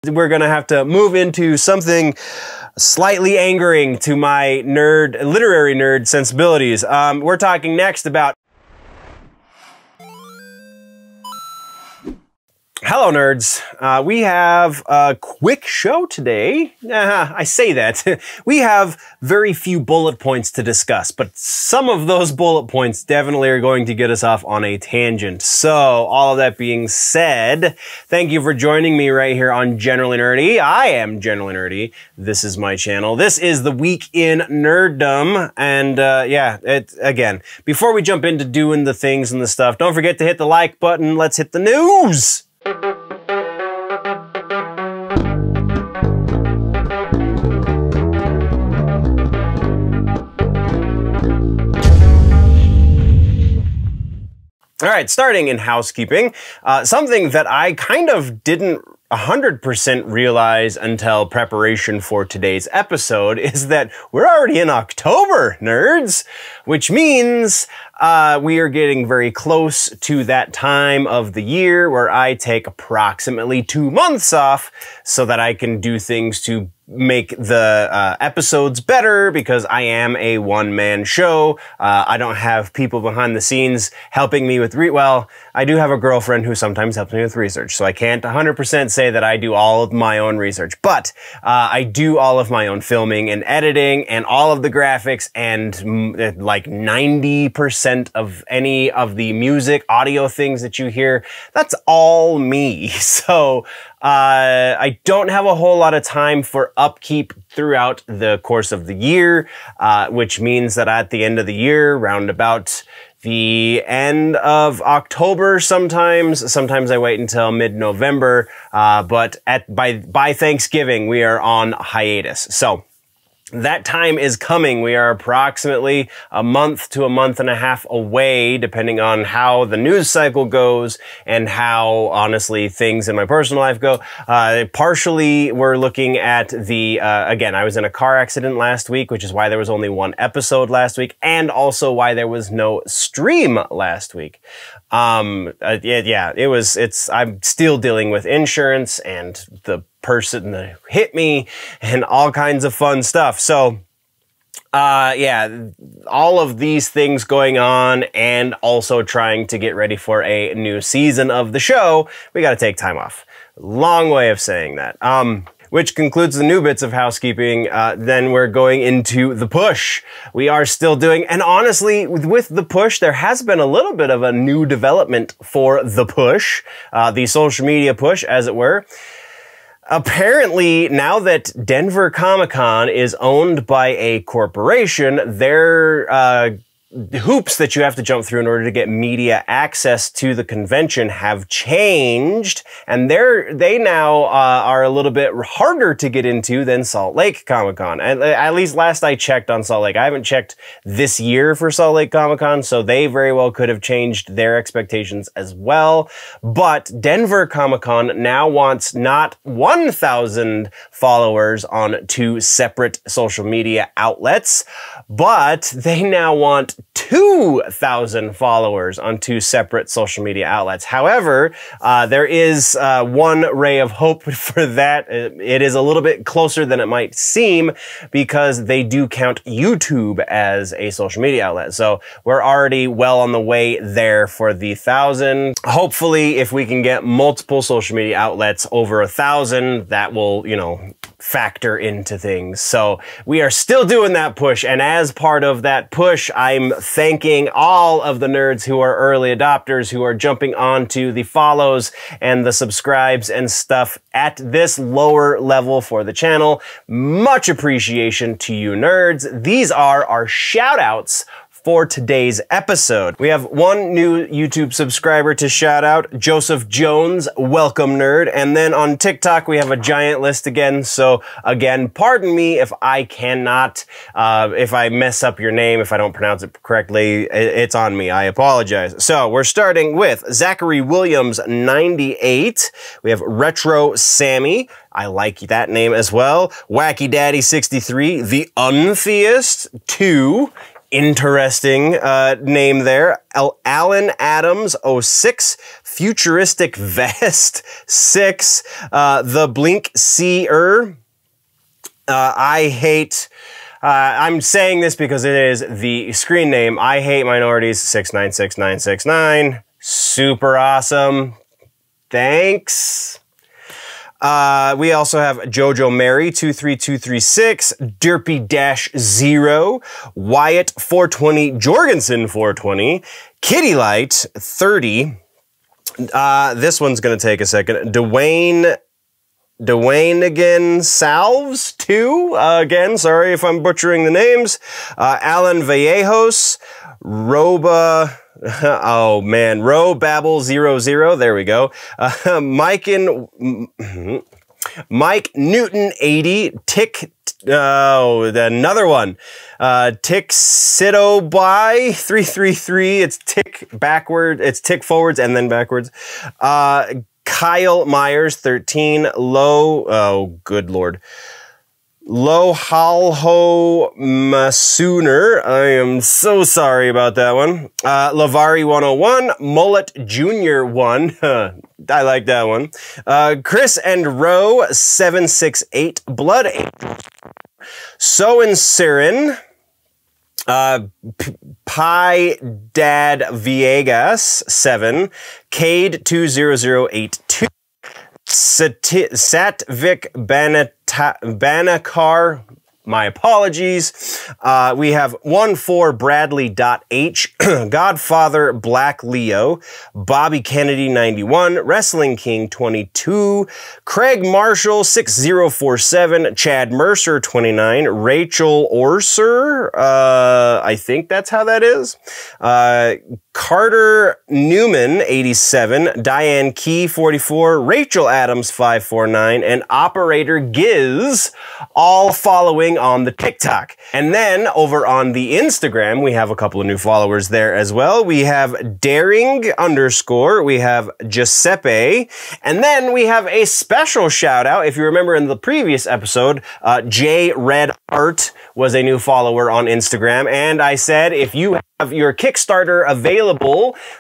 We're gonna have to move into something slightly angering to my literary nerd sensibilities. We're talking next about... Hello, nerds. We have a quick show today. I say that. We have very few bullet points to discuss, but some of those bullet points definitely are going to get us off on a tangent. So, all of that being said, thank you for joining me right here on Generally Nerdy. I am Generally Nerdy. This is my channel. This is the Week in Nerdom. And yeah, again, before we jump into doing the things and the stuff, don't forget to hit the like button. Let's hit the news. All right, starting in housekeeping, something that I kind of didn't 100% realize until preparation for today's episode is that we're already in October, nerds, which means we are getting very close to that time of the year where I take approximately 2 months off so that I can do things to make the episodes better, because I am a one-man show. I don't have people behind the scenes helping me with well, I do have a girlfriend who sometimes helps me with research, so I can't 100% say that I do all of my own research, but I do all of my own filming and editing and all of the graphics and like 90% of any of the music, audio things that you hear. That's all me. So I don't have a whole lot of time for upkeep throughout the course of the year, which means that at the end of the year, round about the end of October sometimes I wait until mid-November, but by Thanksgiving, we are on hiatus. So that time is coming. We are approximately a month to a month and a half away, depending on how the news cycle goes and how, honestly, things in my personal life go. Partially, we're looking at the, again, I was in a car accident last week, which is why there was only one episode last week, and also why there was no stream last week. Yeah, I'm still dealing with insurance and the person that hit me and all kinds of fun stuff. So, yeah, all of these things going on and also trying to get ready for a new season of the show, we gotta take time off. Long way of saying that. Which concludes the new bits of housekeeping. Then we're going into the push. We are still doing, and honestly, with the push, there has been a little bit of a new development for the push, the social media push, as it were. Apparently, now that Denver Comic-Con is owned by a corporation, their hoops that you have to jump through in order to get media access to the convention have changed, and they now are a little bit harder to get into than Salt Lake Comic-Con. At least last I checked on Salt Lake. I haven't checked this year for Salt Lake Comic-Con, so they very well could have changed their expectations as well. But Denver Comic-Con now wants not 1,000 followers on 2 separate social media outlets, but they now want 2,000 followers on 2 separate social media outlets. However, there is one ray of hope for that. It is a little bit closer than it might seem, because they do count YouTube as a social media outlet. So we're already well on the way there for the 1,000. Hopefully, if we can get multiple social media outlets over 1,000, that will, you know, factor into things. So we are still doing that push, and as part of that push, I'm thanking all of the nerds who are early adopters, who are jumping onto the follows and the subscribes and stuff at this lower level for the channel. Much appreciation to you nerds. These are our shout outs for today's episode. We have one new YouTube subscriber to shout out, Joseph Jones, welcome nerd. And then on TikTok, we have a giant list again. So again, pardon me if I cannot, if I mess up your name, if I don't pronounce it correctly, it's on me. I apologize. So we're starting with Zachary Williams, 98. We have Retro Sammy. I like that name as well. Wacky Daddy 63, The Untheist 2. interesting name there. Alan Adams 06, Futuristic Vest 6, the Blinkseekerr. I hate... I'm saying this because it is the screen name. I hate minorities 696969. Super awesome. Thanks. We also have Jojo Mary 23236, Derpy-0, Wyatt 420, Jorgensen 420, Kitty Light 30. This one's gonna take a second. Dwayne again, Salves 2. Again, sorry if I'm butchering the names. Allenvallejos, Roba. Oh man, Babble00. There we go. Mike Newton 80. Tick. Oh, another one. Tick Sidobai 333. It's tick backward. It's tick forwards and then backwards. Kyle Myers 13. Oh, good lord. Lohlahomasooner. I am so sorry about that one. Lavari 101. Mullet Junior 1. I like that one. Chris and Row 768. Blood Angel. Soincerin. Pi Dad Viegas 7. Cade 20082. Satvikbanakar, my apologies. We have 14bradley.h, godfatherblacklio, Bobby Kennedy 91, Wrestling King 22, Craig Marshall 6047, Chad Mercer 29, rachelorser, I think that's how that is. Carter Newman 87, Diane Key 44, Rachel Adams 549, and Operatorgiz, all following on the TikTok. And then over on the Instagram, we have a couple of new followers there as well. We have Daring _ we have Jaseppe, and then we have a special shout out. If you remember in the previous episode, J Red Art was a new follower on Instagram, and I said if you have your Kickstarter available,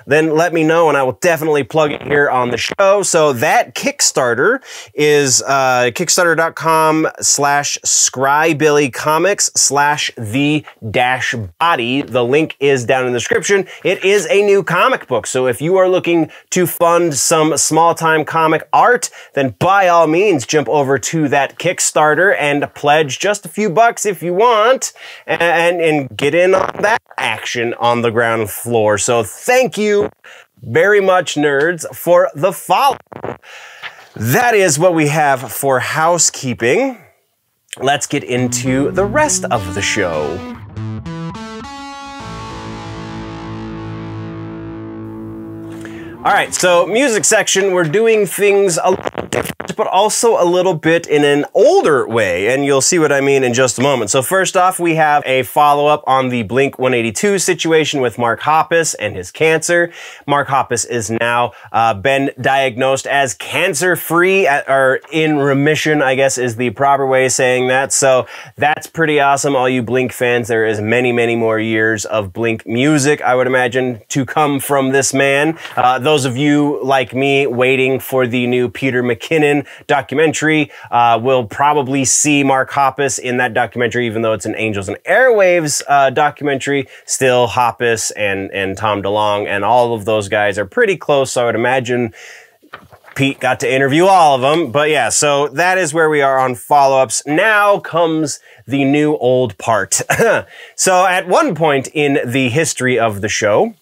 then let me know and I will definitely plug it here on the show. So that Kickstarter is kickstarter.com/scrybillycomics/the-body. The link is down in the description. It is a new comic book, so if you are looking to fund some small-time comic art, then by all means jump over to that Kickstarter and pledge just a few bucks if you want and get in on that action on the ground floor. So thank you very much, nerds, for the follow. That is what we have for housekeeping. Let's get into the rest of the show. All right, so music section, we're doing things a little different, but also a little bit in an older way, and you'll see what I mean in just a moment. So first off, we have a follow-up on the Blink-182 situation with Mark Hoppus and his cancer. Mark Hoppus is now been diagnosed as cancer-free, or in remission, I guess is the proper way of saying that. So that's pretty awesome, all you Blink fans. There is many, many more years of Blink music, I would imagine, to come from this man. Those of you like me waiting for the new Peter McKinnon documentary will probably see Mark Hoppus in that documentary, even though it's an Angels and Airwaves documentary. Still, Hoppus and Tom DeLonge and all of those guys are pretty close, so I would imagine Pete got to interview all of them. But yeah, so that is where we are on follow-ups. Now comes the new old part. So at one point in the history of the show,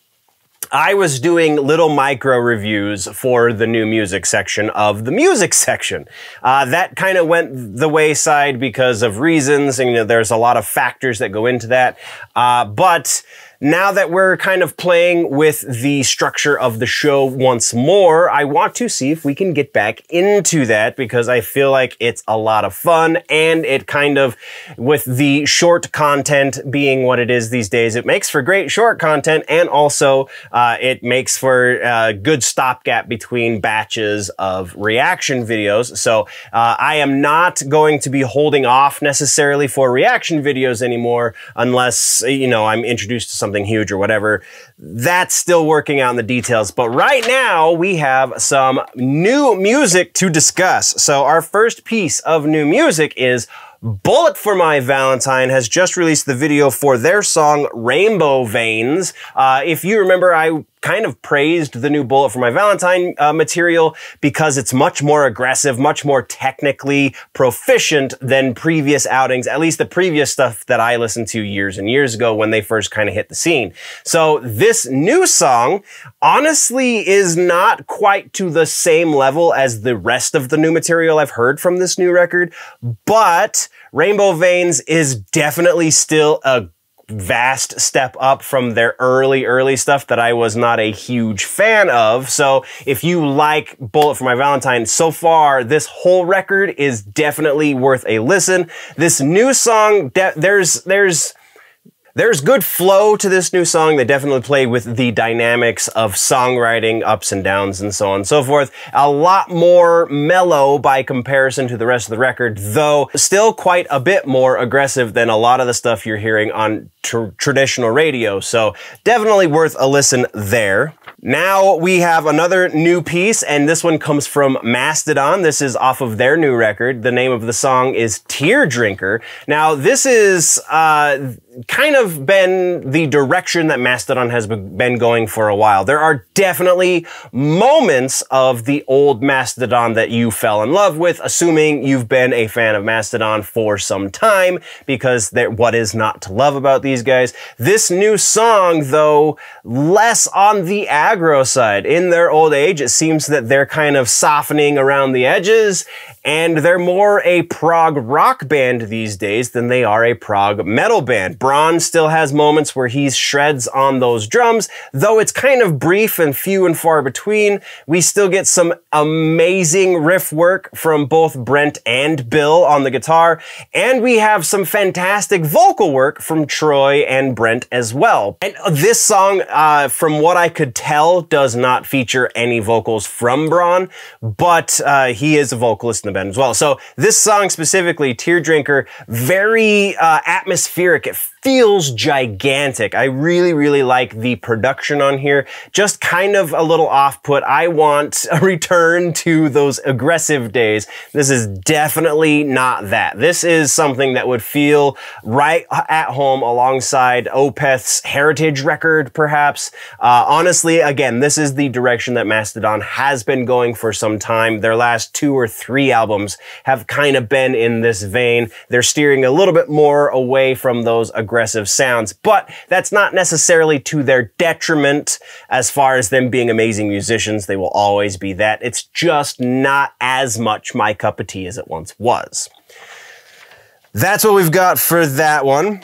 I was doing little micro reviews for the new music section of the music section. That kind of went the wayside because of reasons, and there's a lot of factors that go into that. But now that we're kind of playing with the structure of the show once more, I want to see if we can get back into that, because I feel like it's a lot of fun, and it kind of, with the short content being what it is these days, it makes for great short content, and also it makes for a good stopgap between batches of reaction videos. So I am not going to be holding off necessarily for reaction videos anymore, unless, you know, I'm introduced to something huge or whatever. That's still working out in the details. But right now we have some new music to discuss. So our first piece of new music is Bullet For My Valentine has just released the video for their song Rainbow Veins. If you remember, I kind of praised the new Bullet For My Valentine material because it's much more aggressive, much more technically proficient than previous outings, at least the previous stuff that I listened to years and years ago when they first kind of hit the scene. So this new song honestly is not quite to the same level as the rest of the new material I've heard from this new record, but Rainbow Veins is definitely still a vast step up from their early stuff that I was not a huge fan of. So if you like Bullet For My Valentine so far, this whole record is definitely worth a listen. This new song, there's good flow to this new song. They definitely play with the dynamics of songwriting, ups and downs, and so on and so forth. A lot more mellow by comparison to the rest of the record, though still quite a bit more aggressive than a lot of the stuff you're hearing on traditional radio. So definitely worth a listen there. Now we have another new piece, and this one comes from Mastodon. This is off of their new record. The name of the song is Tear Drinker. Now this is kind of been the direction that Mastodon has been going for a while. There are definitely moments of the old Mastodon that you fell in love with, assuming you've been a fan of Mastodon for some time, because what is not to love about these guys? This new song, though, less on the aggro side. In their old age, it seems that they're kind of softening around the edges, and they're more a prog rock band these days than they are a prog metal band. Braun still has moments where he shreds on those drums, though it's kind of brief and few and far between. We still get some amazing riff work from both Brent and Bill on the guitar, and we have some fantastic vocal work from Troy and Brent as well. And this song, from what I could tell, does not feature any vocals from Braun, but he is a vocalist in the band as well. So this song specifically, Tear Drinker, very atmospheric. It feels gigantic. I really like the production on here. Just kind of a little off-put. I want a return to those aggressive days. This is definitely not that. This is something that would feel right at home alongside Opeth's Heritage record, perhaps. Honestly, again, this is the direction that Mastodon has been going for some time. Their last 2 or 3 albums have kind of been in this vein. They're steering a little bit more away from those aggressive sounds, but that's not necessarily to their detriment as far as them being amazing musicians. They will always be that. It's just not as much my cup of tea as it once was. That's what we've got for that one.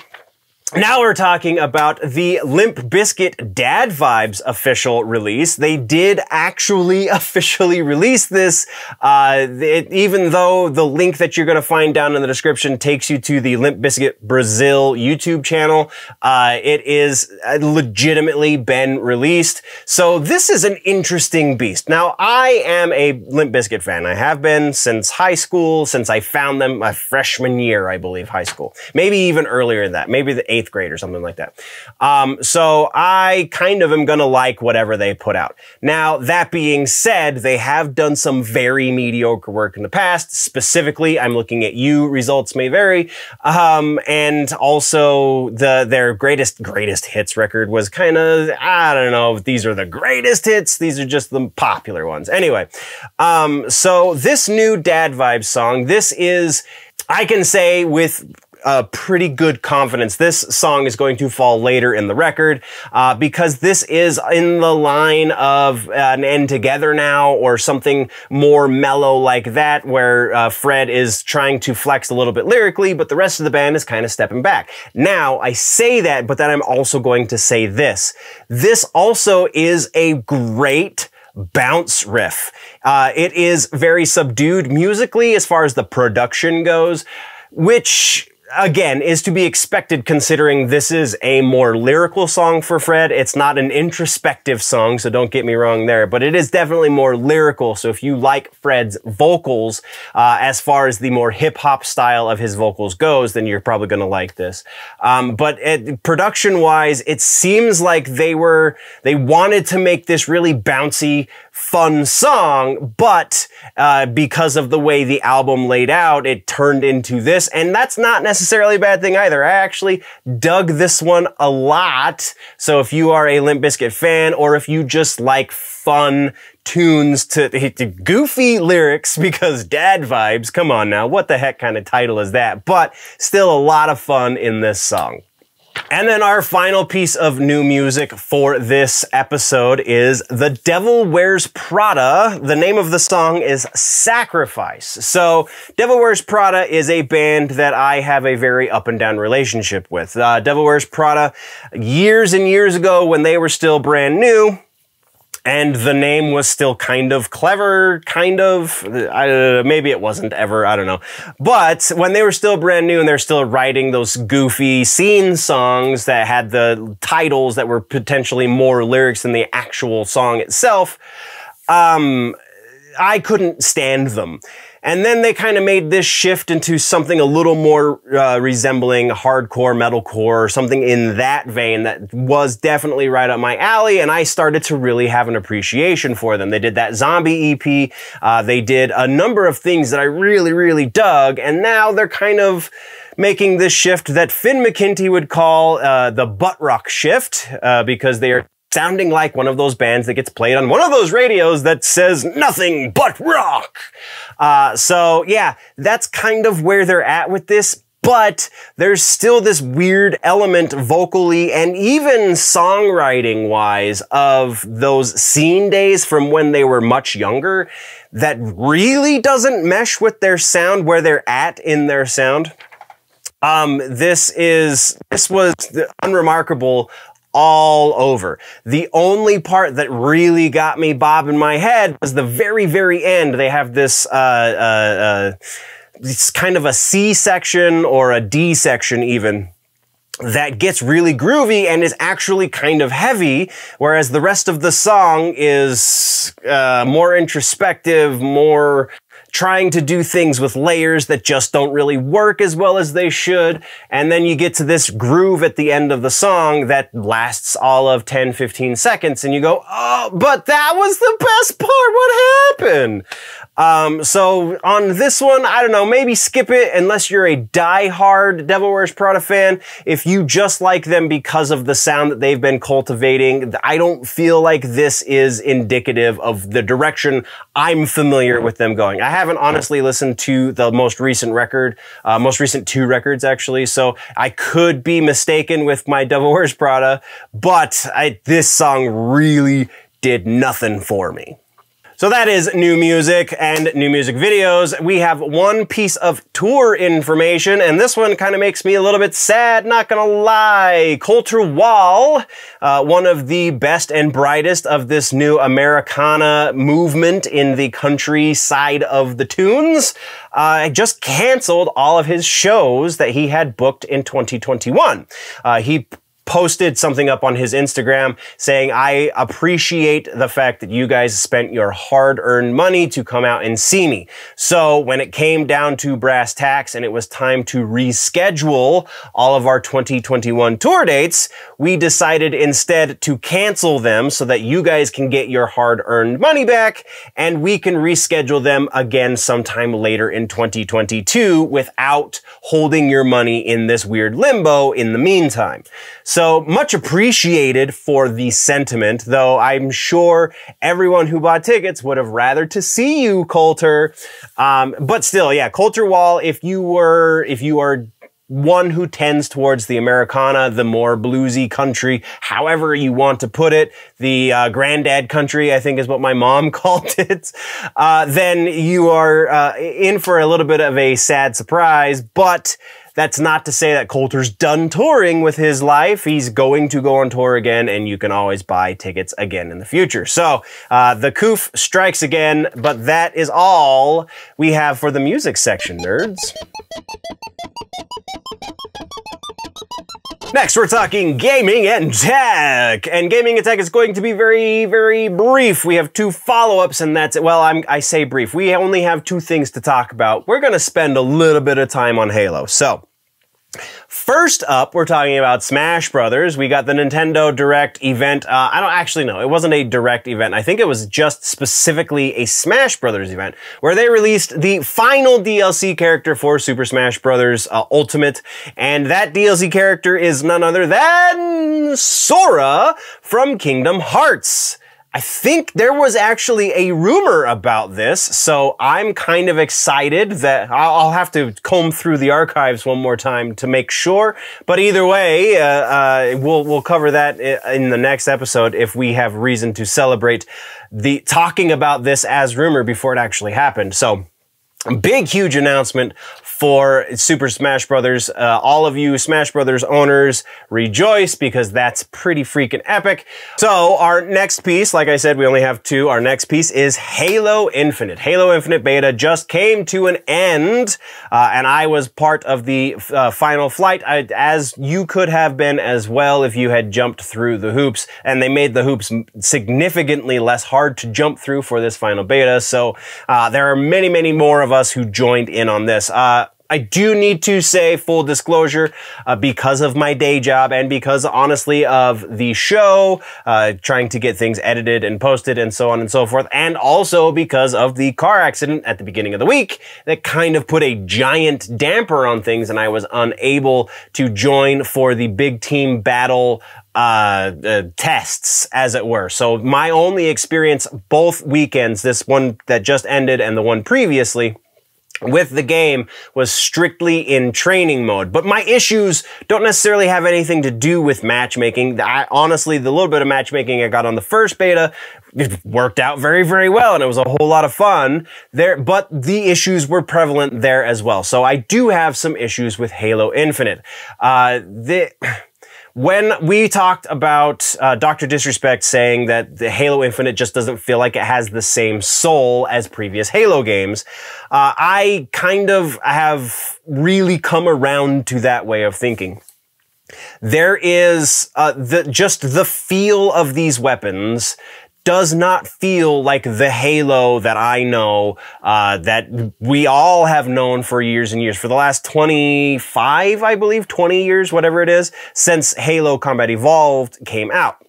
Now we're talking about the Limp Bizkit Dad Vibes official release. They did actually officially release this, even though the link that you're going to find down in the description takes you to the Limp Bizkit Brazil YouTube channel. It is legitimately been released. So this is an interesting beast. Now, I am a Limp Bizkit fan. I have been since high school, since I found them my freshman year, I believe, high school. Maybe even earlier than that. Maybe the 8th grade or something like that. So I kind of am gonna like whatever they put out. Now, that being said, they have done some very mediocre work in the past. Specifically, I'm looking at You, Results May Vary. And also their greatest hits record was kind of, I don't know if these are the greatest hits. These are just the popular ones. Anyway, so this new Dad Vibes song, this is, I can say with pretty good confidence this song is going to fall later in the record, because this is in the line of an End Together Now or something more mellow like that, where Fred is trying to flex a little bit lyrically, but the rest of the band is kind of stepping back. Now, I say that, but then I'm also going to say this. This also is a great bounce riff. It is very subdued musically as far as the production goes, which, again, is to be expected considering this is a more lyrical song for Fred. It's not an introspective song, so don't get me wrong there, but it is definitely more lyrical. So if you like Fred's vocals, as far as the more hip-hop style of his vocals goes, then you're probably going to like this. But production-wise, it seems like they wanted to make this really bouncy, fun song, but because of the way the album laid out, it turned into this, and that's not necessarily a bad thing either. I actually dug this one a lot. So if you are a Limp Bizkit fan, or if you just like fun tunes to goofy lyrics because dad vibes, come on now, what the heck kind of title is that? But still a lot of fun in this song. And then our final piece of new music for this episode is The Devil Wears Prada. The name of the song is Sacrifice. So Devil Wears Prada is a band that I have a very up and down relationship with. Devil Wears Prada, years and years ago when they were still brand new, and the name was still kind of clever, maybe it wasn't ever, I don't know. But when they were still brand new and they're still writing those goofy scene songs that had the titles that were potentially more lyrics than the actual song itself, I couldn't stand them. And then they kind of made this shift into something a little more resembling hardcore, metalcore, or something in that vein that was definitely right up my alley, and I started to really have an appreciation for them. They did that Zombie EP, they did a number of things that I really, really dug, and now they're kind of making this shift that Finn McKenty would call the butt rock shift, because they are sounding like one of those bands that gets played on one of those radios that says nothing but rock. So yeah, that's kind of where they're at with this, but there's still this weird element vocally and even songwriting wise of those scene days from when they were much younger that really doesn't mesh with their sound, where they're at in their sound. This was unremarkable all over. The only part that really got me bobbing my head was the very, very end. They have this, it's kind of a C section or a D section even, that gets really groovy and is actually kind of heavy, whereas the rest of the song is more introspective, more trying to do things with layers that just don't really work as well as they should. And then you get to this groove at the end of the song that lasts all of 10, 15 seconds, and you go, oh, but that was the best part, what happened? So on this one, I don't know, maybe skip it unless you're a die-hard Devil Wears Prada fan. If you just like them because of the sound that they've been cultivating, I don't feel like this is indicative of the direction I'm familiar with them going. I haven't honestly listened to the most recent record, most recent two records actually, so I could be mistaken with my Devil Wears Prada, but this song really did nothing for me. So that is new music and new music videos. We have one piece of tour information, and this one kind of makes me a little bit sad, not gonna lie. Colter Wall, one of the best and brightest of this new Americana movement in the country side of the tunes, just canceled all of his shows that he had booked in 2021. He posted something up on his Instagram saying, I appreciate the fact that you guys spent your hard-earned money to come out and see me. So when it came down to brass tacks and it was time to reschedule all of our 2021 tour dates, we decided instead to cancel them so that you guys can get your hard-earned money back and we can reschedule them again sometime later in 2022 without holding your money in this weird limbo in the meantime. So much appreciated for the sentiment, though I'm sure everyone who bought tickets would have rather to see you, Colter. But still, yeah, Colter Wall, if you are one who tends towards the Americana, the more bluesy country, however you want to put it, the granddad country, I think is what my mom called it, then you are in for a little bit of a sad surprise, but that's not to say that Colter's done touring with his life. He's going to go on tour again, and you can always buy tickets again in the future. So, the coof strikes again, but that is all we have for the music section, nerds. Next, we're talking gaming and tech. And gaming and tech is going to be very, very brief. We have 2 follow-ups, and that's it. Well, I say brief. We only have 2 things to talk about. We're going to spend a little bit of time on Halo. So, first up, we're talking about Smash Brothers. We got the Nintendo Direct event. I don't actually know. It wasn't a Direct event. I think it was just specifically a Smash Brothers event where they released the final DLC character for Super Smash Brothers Ultimate. And that DLC character is none other than Sora from Kingdom Hearts. I think there was actually a rumor about this, so I'm kind of excited that I'll have to comb through the archives one more time to make sure. But either way, we'll cover that in the next episode if we have reason to celebrate the talking about this as rumor before it actually happened. So, big, huge announcement for Super Smash Brothers. All of you Smash Brothers owners, rejoice because that's pretty freaking epic. So our next piece, like I said, we only have 2. Our next piece is Halo Infinite. Halo Infinite beta just came to an end, and I was part of the final flight, as you could have been as well if you had jumped through the hoops, and they made the hoops significantly less hard to jump through for this final beta. So there are many, many more of us who joined in on this. I do need to say, full disclosure, because of my day job and because, honestly, of the show, trying to get things edited and posted and so on and so forth, and also because of the car accident at the beginning of the week that kind of put a giant damper on things, and I was unable to join for the big team battle tests, as it were. So my only experience both weekends, this one that just ended and the one previously, with the game was strictly in training mode. But my issues don't necessarily have anything to do with matchmaking. Honestly, the little bit of matchmaking I got on the first beta, it worked out very, very well, and it was a whole lot of fun there, but the issues were prevalent there as well. So I do have some issues with Halo Infinite. When we talked about Dr. Disrespect saying that the Halo Infinite just doesn't feel like it has the same soul as previous Halo games, I kind of have really come around to that way of thinking. There is just the feel of these weapons does not feel like the Halo that I know, that we all have known for years and years, for the last 25, I believe, 20 years, whatever it is, since Halo Combat Evolved came out.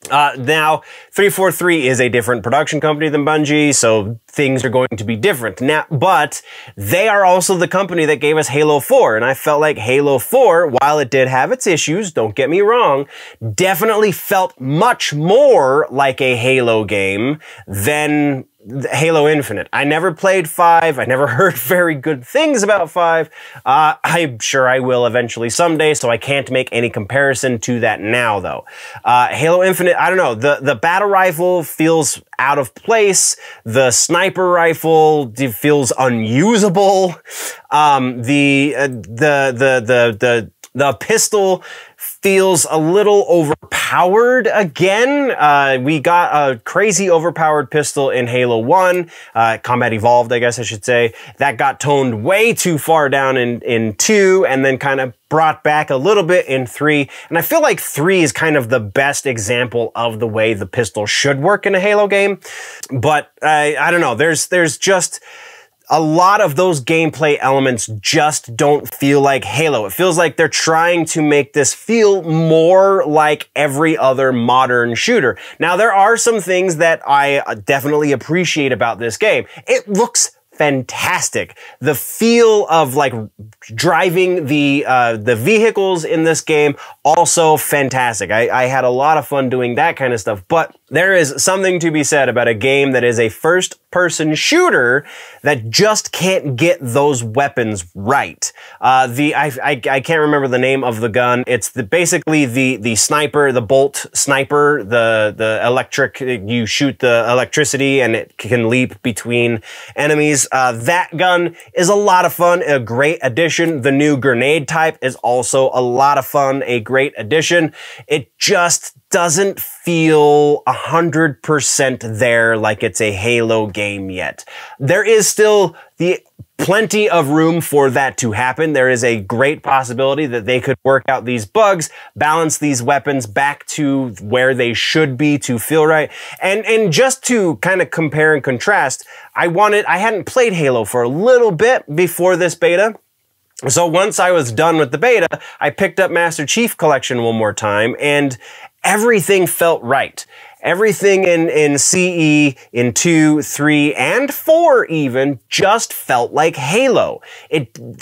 Now, 343 is a different production company than Bungie, so things are going to be different. Now, but they are also the company that gave us Halo 4, and I felt like Halo 4, while it did have its issues, don't get me wrong, definitely felt much more like a Halo game than Halo Infinite. I never played 5. I never heard very good things about 5. I'm sure I will eventually someday, so I can't make any comparison to that now, though. Halo Infinite, I don't know, the battle rifle feels out of place. The sniper rifle feels unusable. The pistol feels a little overpowered again. We got a crazy overpowered pistol in Halo 1, Combat Evolved, I guess I should say. That got toned way too far down in 2, and then kind of brought back a little bit in 3. And I feel like 3 is kind of the best example of the way the pistol should work in a Halo game. But I don't know, there's just a lot of those gameplay elements just don't feel like Halo. It feels like they're trying to make this feel more like every other modern shooter. Now, there are some things that I definitely appreciate about this game. It looks fantastic. The feel of like driving the vehicles in this game, also fantastic. I had a lot of fun doing that kind of stuff, but There is something to be said about a game that is a first-person shooter that just can't get those weapons right. I can't remember the name of the gun. It's basically the sniper, the bolt sniper, the electric. You shoot the electricity and it can leap between enemies. That gun is a lot of fun, a great addition. The new grenade type is also a lot of fun, a great addition. It just doesn't feel 100% there like it's a Halo game yet. There is still plenty of room for that to happen. There is a great possibility that they could work out these bugs, balance these weapons back to where they should be to feel right. And just to kind of compare and contrast, I hadn't played Halo for a little bit before this beta. So once I was done with the beta, I picked up Master Chief Collection one more time, and everything felt right. Everything in CE, in 2, 3, and 4 even, just felt like Halo.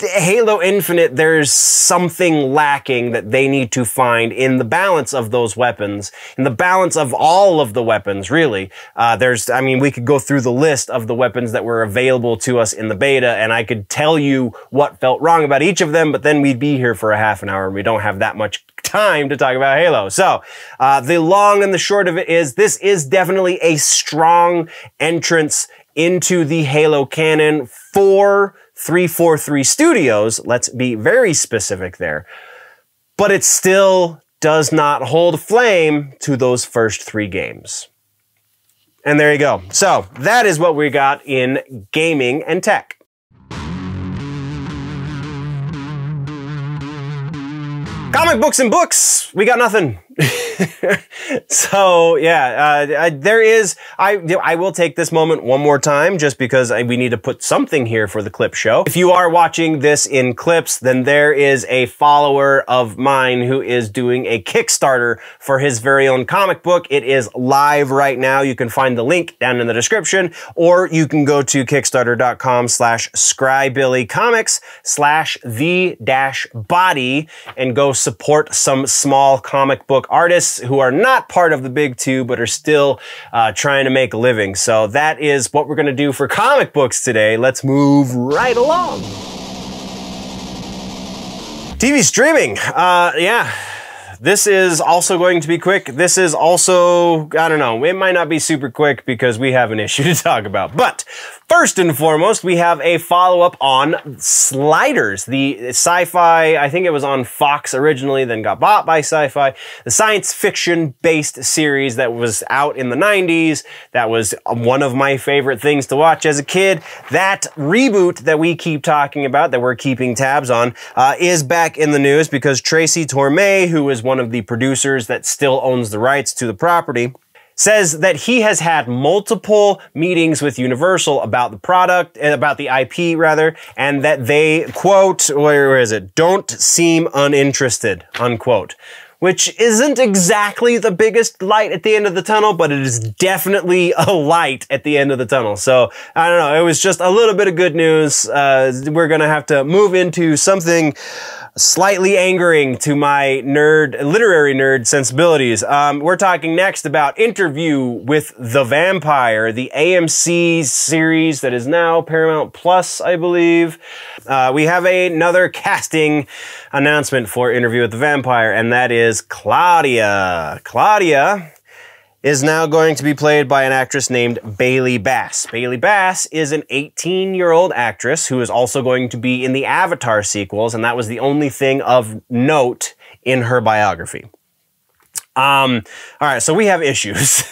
Halo Infinite, there's something lacking that they need to find in the balance of those weapons, in the balance of all of the weapons, really. We could go through the list of the weapons that were available to us in the beta, and I could tell you what felt wrong about each of them, but then we'd be here for a half an hour, and we don't have that much time to talk about Halo. So, the long and the short of it is, this is definitely a strong entrance into the Halo canon for 343 Studios. Let's be very specific there. But it still does not hold flame to those first 3 games. And there you go. So, that is what we got in gaming and tech. Comic books and books, we got nothing. So yeah, I will take this moment one more time just because we need to put something here for the clip show. If you are watching this in clips, then there is a follower of mine who is doing a Kickstarter for his very own comic book. It is live right now. You can find the link down in the description, or you can go to kickstarter.com/scrybillycomics/the-body and go support some small comic book artists who are not part of the big two, but are still trying to make a living. So that is what we're going to do for comic books today. Let's move right along. TV streaming. Yeah. This is also going to be quick. This is also, I don't know, it might not be super quick because we have an issue to talk about. But first and foremost, we have a follow-up on Sliders, the sci-fi, I think it was on Fox originally, then got bought by Sci-Fi, the science fiction-based series that was out in the 90s. That was one of my favorite things to watch as a kid. That reboot that we keep talking about, that we're keeping tabs on, is back in the news because Tracy Torme, who is one of the producers that still owns the rights to the property, says that he has had multiple meetings with Universal about the product, about the IP rather, and that they, quote, where is it, don't seem uninterested, unquote. Which isn't exactly the biggest light at the end of the tunnel, but it is definitely a light at the end of the tunnel. So, I don't know, it was just a little bit of good news. We're gonna have to move into something slightly angering to my literary nerd sensibilities. We're talking next about Interview with the Vampire, the AMC series that is now Paramount Plus, I believe. We have another casting announcement for Interview with the Vampire, and that is Claudia. Claudia is now going to be played by an actress named Bailey Bass. Bailey Bass is an 18-year-old actress who is also going to be in the Avatar sequels, and that was the only thing of note in her biography. All right, so we have issues.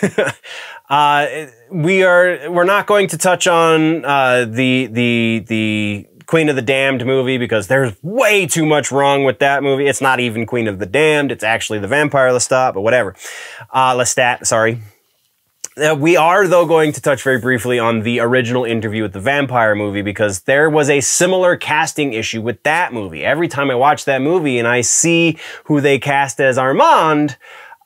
We're not going to touch on the Queen of the Damned movie because there's way too much wrong with that movie. It's not even Queen of the Damned. It's actually the Vampire Lestat, but whatever. Lestat, sorry. We are, though, going to touch very briefly on the original Interview with the Vampire movie because there was a similar casting issue with that movie. Every time I watch that movie and I see who they cast as Armand,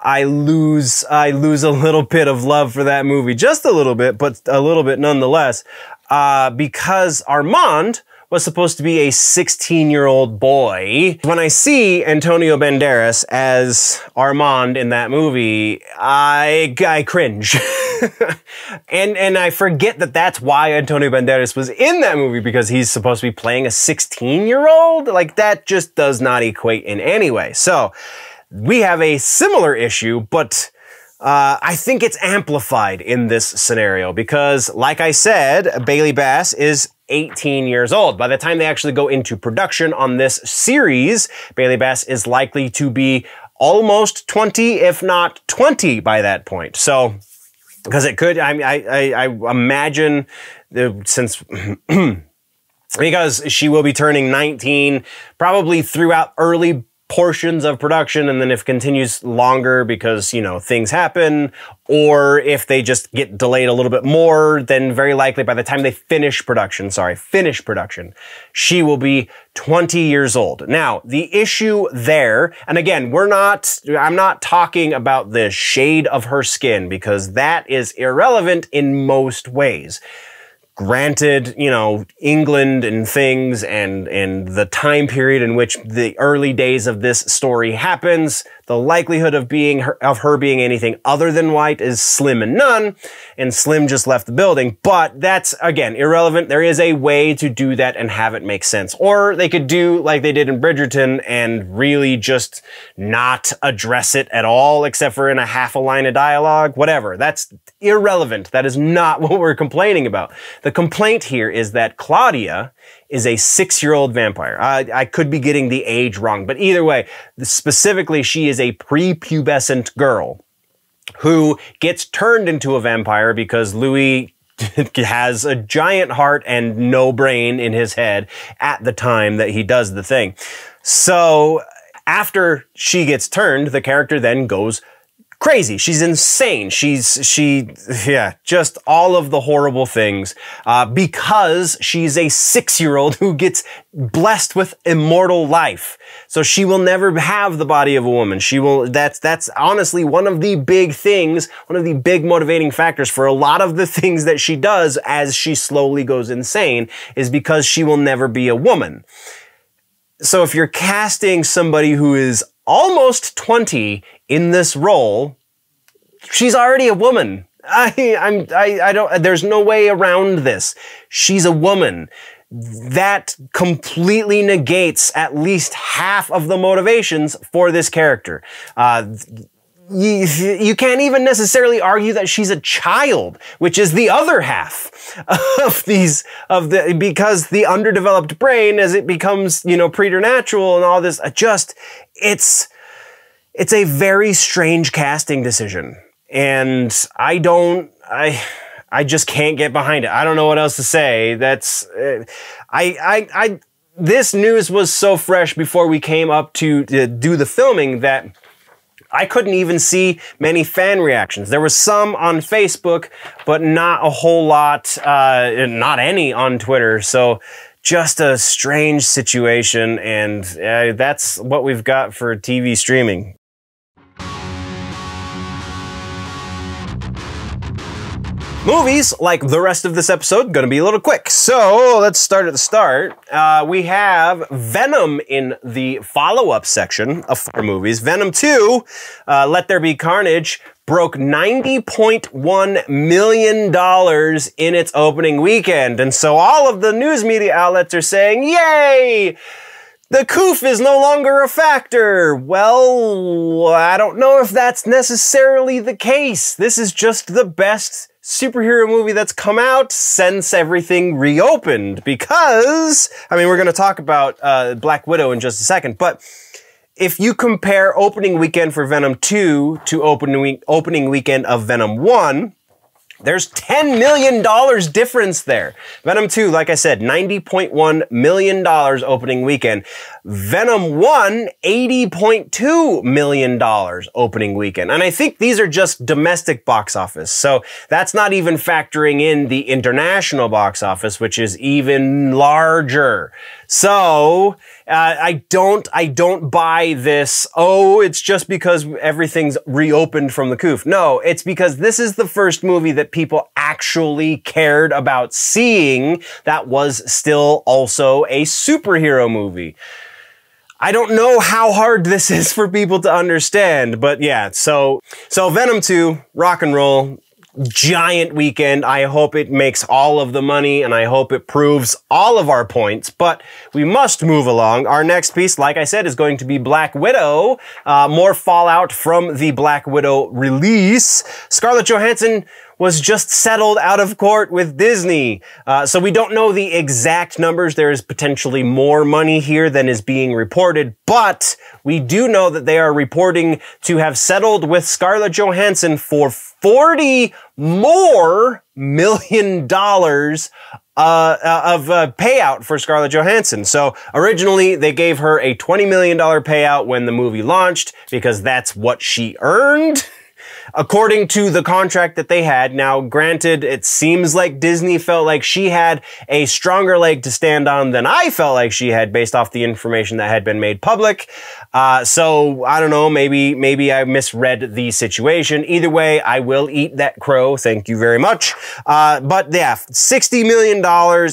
I lose a little bit of love for that movie. Just a little bit, but a little bit nonetheless. Because Armand was supposed to be a 16-year-old boy. When I see Antonio Banderas as Armand in that movie, I cringe. and I forget that that's why Antonio Banderas was in that movie, because he's supposed to be playing a 16-year-old. Like, that just does not equate in any way. So we have a similar issue, but I think it's amplified in this scenario because, like I said, Bailey Bass is 18 years old. By the time they actually go into production on this series, Bailey Bass is likely to be almost 20, if not 20 by that point. So, because it could, I imagine, since, because she will be turning 19 probably throughout early portions of production, and then if it continues longer because, you know, things happen, or if they just get delayed a little bit more, then very likely by the time they finish production, she will be 20 years old. Now, the issue there, and again, I'm not talking about the shade of her skin, because that is irrelevant in most ways. Granted, you know, England and things and the time period in which the early days of this story happens, the likelihood of her being anything other than white is slim and none, and Slim just left the building. But that's, again, irrelevant. There is a way to do that and have it make sense. Or they could do like they did in Bridgerton and really just not address it at all, except for in a half a line of dialogue, whatever. That's irrelevant. That is not what we're complaining about. The complaint here is that Claudia is a 6-year-old vampire. I could be getting the age wrong, but either way, specifically, she is a prepubescent girl who gets turned into a vampire because Louis has a giant heart and no brain in his head at the time that he does the thing. So after she gets turned, the character then goes crazy. She's insane. Yeah, just all of the horrible things, because she's a 6-year-old who gets blessed with immortal life. So she will never have the body of a woman. That's honestly one of the big things, one of the big motivating factors for a lot of the things that she does as she slowly goes insane, is because she will never be a woman. So if you're casting somebody who is almost 20 in this role, she's already a woman. There's no way around this. She's a woman. That completely negates at least half of the motivations for this character. You can't even necessarily argue that she's a child, which is the other half because the underdeveloped brain, as it becomes, you know, preternatural and all this, it's a very strange casting decision. And I just can't get behind it. I don't know what else to say. This news was so fresh before we came up to do the filming that I couldn't even see many fan reactions. There was some on Facebook, but not a whole lot, not any on Twitter. So just a strange situation, and that's what we've got for TV streaming. Movies, like the rest of this episode, gonna be a little quick. So let's start at the start. We have Venom in the follow-up section of 4 movies. Venom 2, Let There Be Carnage, broke $90.1 million in its opening weekend. And so all of the news media outlets are saying, yay! The coof is no longer a factor. Well, I don't know if that's necessarily the case. This is just the best superhero movie that's come out since everything reopened, because, I mean, we're going to talk about Black Widow in just a second, but if you compare opening weekend for Venom 2 to opening weekend of Venom 1, there's $10 million difference there. Venom 2, like I said, $90.1 million opening weekend. Venom 1, $80.2 million opening weekend. And I think these are just domestic box office. So that's not even factoring in the international box office, which is even larger. So I don't buy this, oh, it's just because everything's reopened from the coof. No, it's because this is the first movie that people actually cared about seeing that was still also a superhero movie. I don't know how hard this is for people to understand, but yeah, so Venom 2, rock and roll, giant weekend. I hope it makes all of the money and I hope it proves all of our points, but we must move along. Our next piece, like I said, is going to be Black Widow. More fallout from the Black Widow release. Scarlett Johansson was just settled out of court with Disney. So we don't know the exact numbers. There is potentially more money here than is being reported, but we do know that they are reporting to have settled with Scarlett Johansson for $40 million of payout for Scarlett Johansson. So originally they gave her a $20 million payout when the movie launched because that's what she earned, according to the contract that they had. Now, granted, it seems like Disney felt like she had a stronger leg to stand on than I felt like she had based off the information that had been made public. So I don't know, maybe I misread the situation. Either way, I will eat that crow. Thank you very much. But yeah, $60 million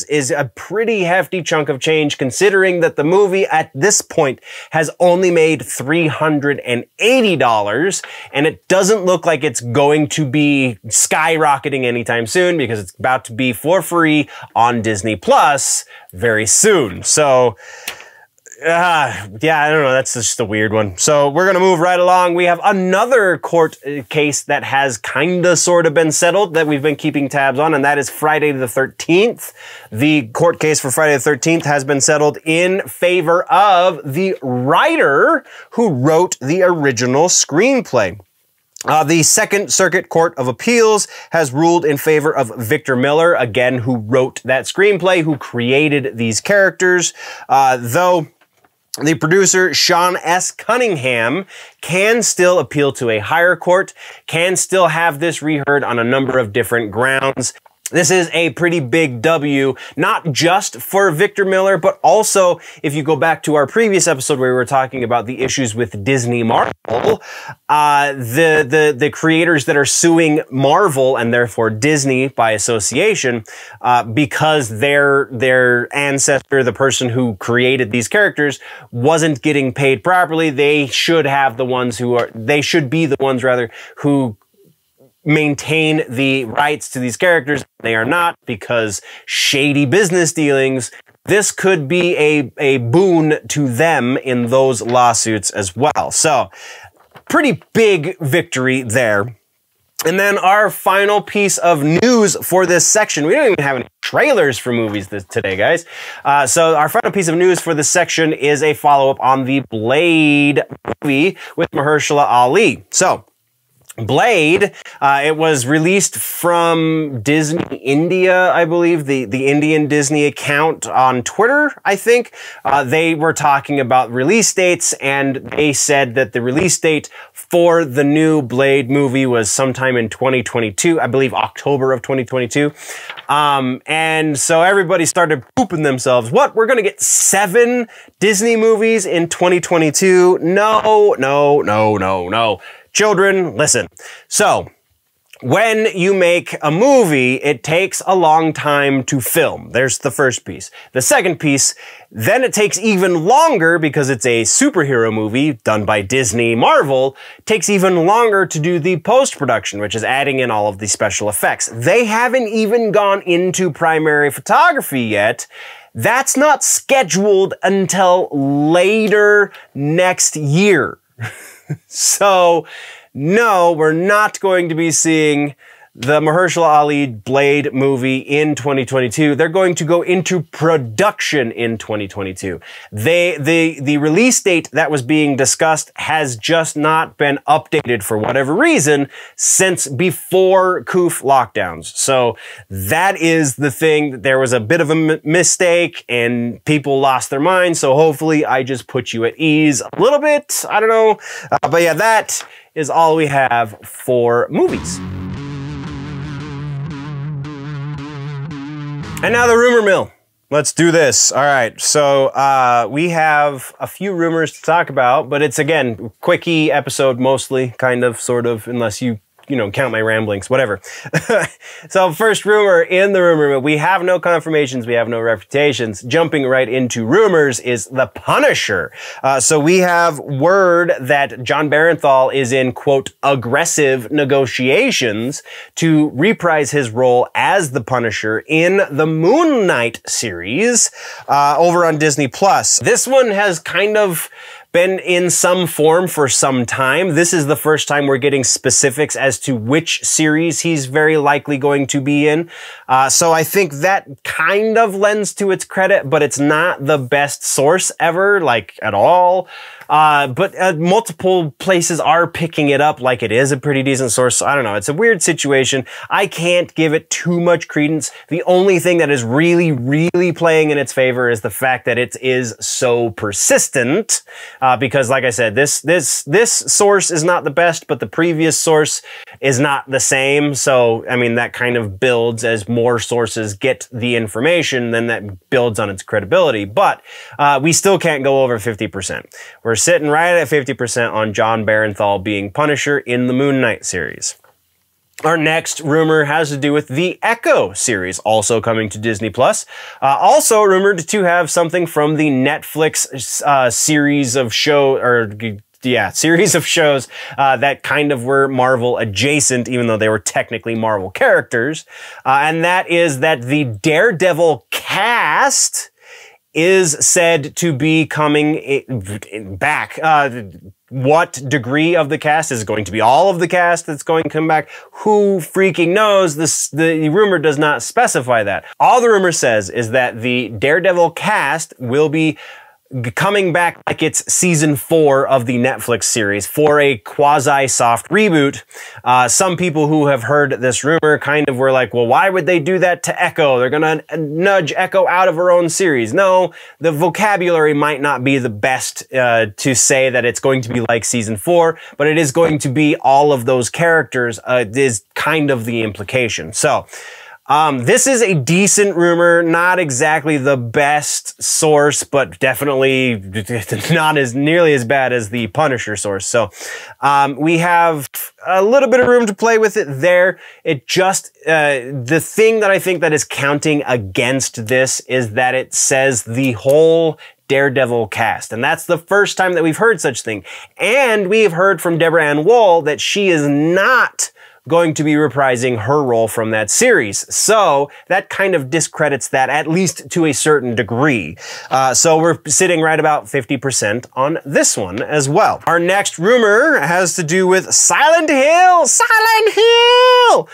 is a pretty hefty chunk of change considering that the movie at this point has only made $380, and it doesn't look like it's going to be skyrocketing anytime soon because it's about to be for free on Disney Plus very soon. So yeah, I don't know. That's just a weird one. So we're going to move right along. We have another court case that has kind of sort of been settled that we've been keeping tabs on, and that is Friday the 13th. The court case for Friday the 13th has been settled in favor of the writer who wrote the original screenplay. The Second Circuit Court of Appeals has ruled in favor of Victor Miller, again, who wrote that screenplay, who created these characters, though the producer, Sean S. Cunningham, can still appeal to a higher court, can still have this reheard on a number of different grounds. This is a pretty big W, not just for Victor Miller, but also if you go back to our previous episode where we were talking about the issues with Disney Marvel, the creators that are suing Marvel and therefore Disney by association, because their ancestor, the person who created these characters, wasn't getting paid properly. They should be the ones who maintain the rights to these characters. They are not, because shady business dealings. This could be a boon to them in those lawsuits as well. So, pretty big victory there. And then our final piece of news for this section. We don't even have any trailers for movies today, guys. So our final piece of news for this section is a follow-up on the Blade movie with Mahershala Ali. So, Blade, it was released from Disney India, I believe, the Indian Disney account on Twitter, I think. They were talking about release dates, and they said that the release date for the new Blade movie was sometime in 2022, I believe October of 2022. And so everybody started pooping themselves. What? We're gonna get 7 Disney movies in 2022? No, no, no, no, no. Children, listen. So, when you make a movie, it takes a long time to film. There's the first piece. The second piece, then it takes even longer because it's a superhero movie done by Disney Marvel, takes even longer to do the post-production, which is adding in all of the special effects. They haven't even gone into primary photography yet. That's not scheduled until later next year. So, no, we're not going to be seeing the Mahershala Ali Blade movie in 2022. They're going to go into production in 2022. The release date that was being discussed has just not been updated for whatever reason since before COOF lockdowns. So that is the thing. There was a bit of a mistake and people lost their minds. So hopefully I just put you at ease a little bit. I don't know. But yeah, that is all we have for movies. And now the rumor mill. let's do this. All right, so we have a few rumors to talk about, but it's, again, quickie episode mostly, kind of, sort of, unless you know, count my ramblings, whatever. So first rumor in the rumor mill, we have no confirmations, we have no reputations. Jumping right into rumors is the Punisher. So we have word that Jon Bernthal is in, quote, aggressive negotiations to reprise his role as the Punisher in the Moon Knight series over on Disney+. This one has kind of been in some form for some time. This is the first time we're getting specifics as to which series he's very likely going to be in. So I think that kind of lends to its credit, but it's not the best source ever, like at all. But multiple places are picking it up like it is a pretty decent source. So I don't know. It's a weird situation. I can't give it too much credence. The only thing that is really, really playing in its favor is the fact that it is so persistent. Because like I said, this source is not the best, but the previous source is not the same. So, I mean, that kind of builds as more sources get the information, then that builds on its credibility. But, we still can't go over 50%. We're sitting right at 50% on Jon Bernthal being Punisher in the Moon Knight series. Our next rumor has to do with the Echo series, also coming to Disney+. Also rumored to have something from the Netflix series of series of shows that kind of were Marvel adjacent, even though they were technically Marvel characters. And that is that the Daredevil cast is said to be coming back. What degree of the cast is going to be all of the cast that's going to come back? Who freaking knows? The rumor does not specify that. All the rumor says is that the Daredevil cast will be coming back like it's season 4 of the Netflix series for a quasi-soft reboot. Some people who have heard this rumor kind of were like, well, why would they do that to Echo? They're gonna nudge Echo out of her own series. No, the vocabulary might not be the best to say that it's going to be like season 4, but it is going to be all of those characters is kind of the implication. So, this is a decent rumor, not exactly the best source, but definitely not nearly as bad as the Punisher source. So, we have a little bit of room to play with it there. It just, the thing that I think that is counting against this is that it says the whole Daredevil cast. And that's the first time that we've heard such thing. And we've heard from Deborah Ann Woll that she is not going to be reprising her role from that series. So that kind of discredits that, at least to a certain degree. So we're sitting right about 50% on this one as well. Our next rumor has to do with Silent Hill! Silent Hill!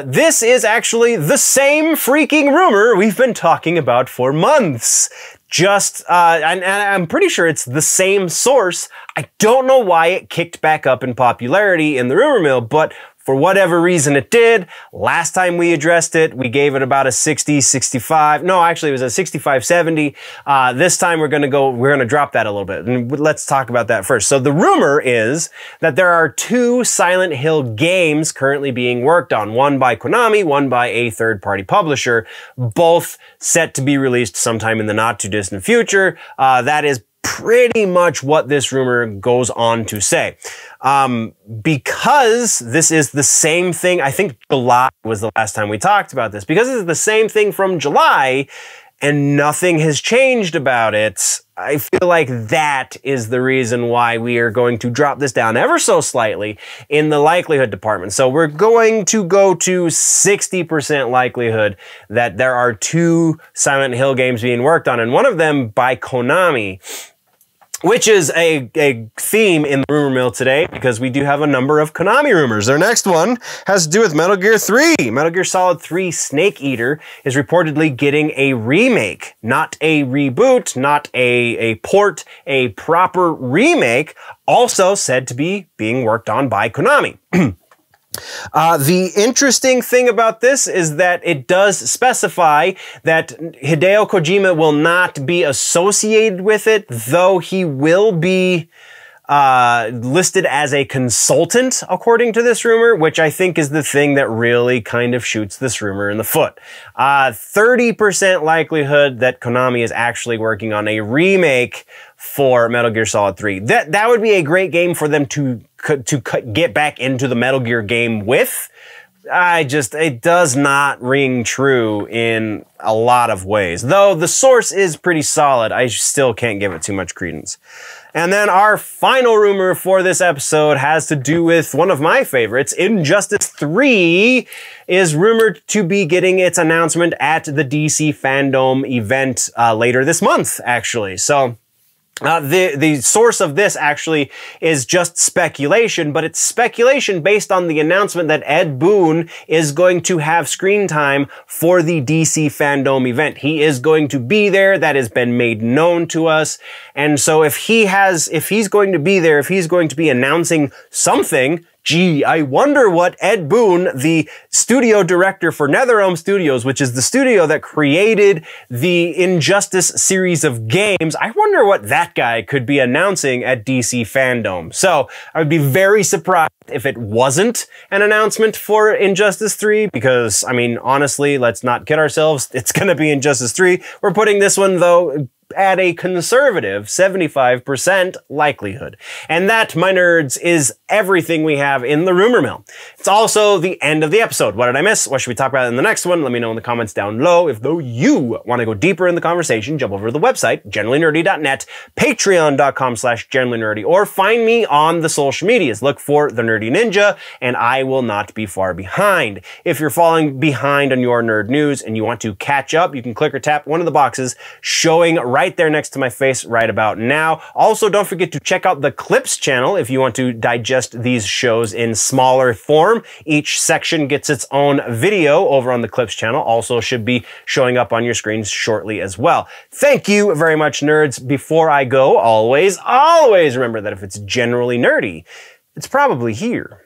This is actually the same freaking rumor we've been talking about for months. And I'm pretty sure it's the same source. I don't know why it kicked back up in popularity in the rumor mill, but for whatever reason it did. Last time we addressed it, we gave it about a 60, 65. No, actually it was a 65, 70. This time we're gonna drop that a little bit. And let's talk about that first. So the rumor is that there are 2 Silent Hill games currently being worked on. One by Konami, one by a third-party publisher, both set to be released sometime in the not too distant future. That is pretty much what this rumor goes on to say. Because this is the same thing, I think July was the last time we talked about this, because it's the same thing from July and nothing has changed about it, I feel like that is the reason why we are going to drop this down ever so slightly in the likelihood department. So we're going to go to 60% likelihood that there are 2 Silent Hill games being worked on, and one of them by Konami, which is a theme in the rumor mill today, because we do have a number of Konami rumors. Our next one has to do with Metal Gear 3. Metal Gear Solid 3 Snake Eater is reportedly getting a remake, not a reboot, not a port, a proper remake, also said to be being worked on by Konami. The interesting thing about this is that it does specify that Hideo Kojima will not be associated with it, though he will be listed as a consultant, according to this rumor, which I think is the thing that really kind of shoots this rumor in the foot. 30% likelihood that Konami is actually working on a remake for Metal Gear Solid 3. That would be a great game for them to get back into the Metal Gear game with. It does not ring true in a lot of ways. Though the source is pretty solid, I still can't give it too much credence. And then our final rumor for this episode has to do with one of my favorites. Injustice 3 is rumored to be getting its announcement at the DC Fandom event later this month, actually. So the source of this actually is just speculation, but it's speculation based on the announcement that Ed Boon is going to have screen time for the DC Fandom event. He is going to be there. That has been made known to us. And so if he's going to be there, if he's going to be announcing something, gee, I wonder what Ed Boon, the studio director for NetherRealm Studios, which is the studio that created the Injustice series of games, I wonder what that guy could be announcing at DC Fandom. So I would be very surprised if it wasn't an announcement for Injustice 3, because, I mean, honestly, let's not kid ourselves. It's going to be Injustice 3. We're putting this one, though, at a conservative 75% likelihood. And that, my nerds, is everything we have in the rumor mill. It's also the end of the episode. What did I miss? What should we talk about in the next one? Let me know in the comments down below. If though you want to go deeper in the conversation, jump over to the website, generallynerdy.net, patreon.com/generallynerdy, or find me on the social medias. Look for The Nerdy Ninja, and I will not be far behind. If you're falling behind on your nerd news and you want to catch up, you can click or tap one of the boxes showing right there next to my face right about now. Also, don't forget to check out the Clips channel if you want to digest these shows in smaller form. Each section gets its own video over on the Clips channel. Also should be showing up on your screens shortly as well. Thank you very much, nerds. Before I go, always remember that if it's generally nerdy, it's probably here.